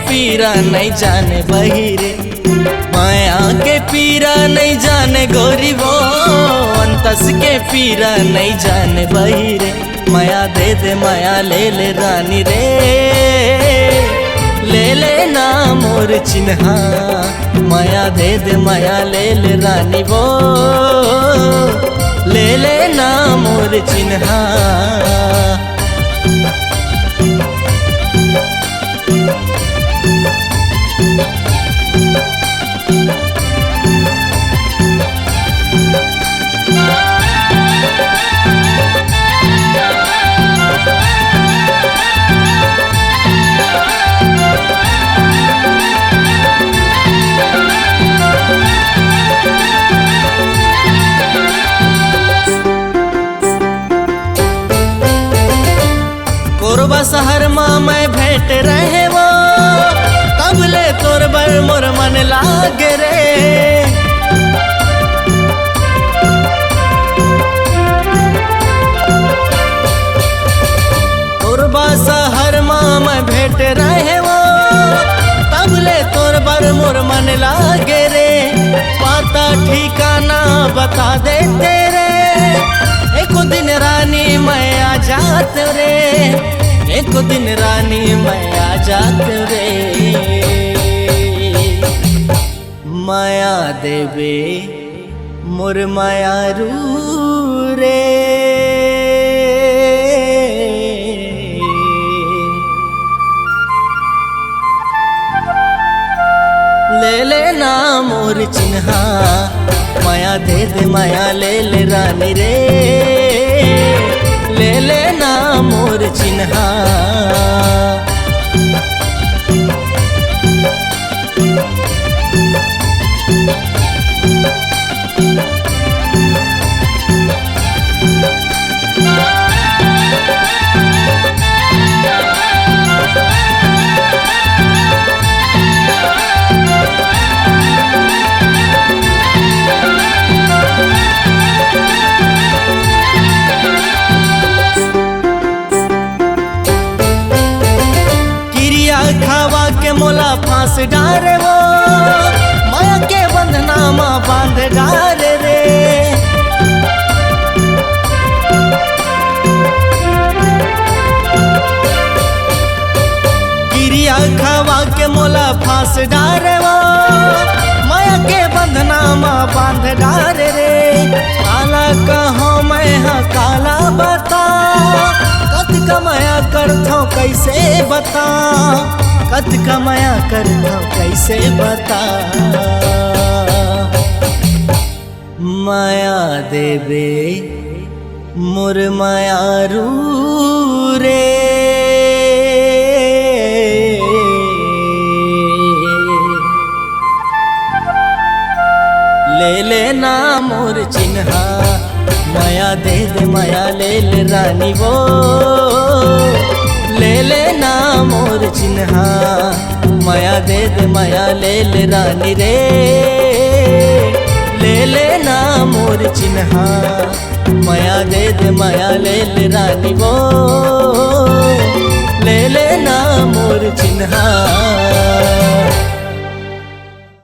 पीरा नहीं जाने बहिरे, माया के पीरा नहीं जाने गोरी वो, अंतस के पीरा नहीं जाने बहिरे। माया दे दे माया ले ले रानी रे, ले ले ना मोर चिन्हा। माया दे दे माया ले ले रानी वो, ले ले ना मोर चिन्हा। कोरबा शहर माँ मैं भेंट रहे वो, तब ले तोर बर मोर मन लागे रे। कोरबा शहर माँ मैं भेंट रहे वो, तब ले तोर बर मोर मन लागे रे। पाता ठिकाना बता दे तेरे, एक दिन रानी मैं आ जात रे, एक दिन रानी मैं आ जात रे। माया देवे मोर माया रू रे, ले ले ना मोर चिन्हा। माया दे दे माया ले ले रानी रे, ले ले ना मोर चिन्हा। खावा के मोला फांस डारे वो, माया के बंधना माँ बांध डारे रे। गिरिया खावा के मोला फांस डारे वो, माया के बंधना माँ बांध डारे रे। काला कहो मैं हाँ काला बता, कत कमाया करथो कैसे बता, कत कमाया करथो कैसे बता। माया देवे मोर माया रू रे, ले ले ना मोर चिन्हा। माया दे दे माया ले ले रानी वो, ले ले ना मोर चिन्हा। माया दे दे माया ले ले रानी रे, ले ले ना मोर चिन्हा। माया दे दे माया ले ले रानी वो, ले ले ना मोर चिन्हा।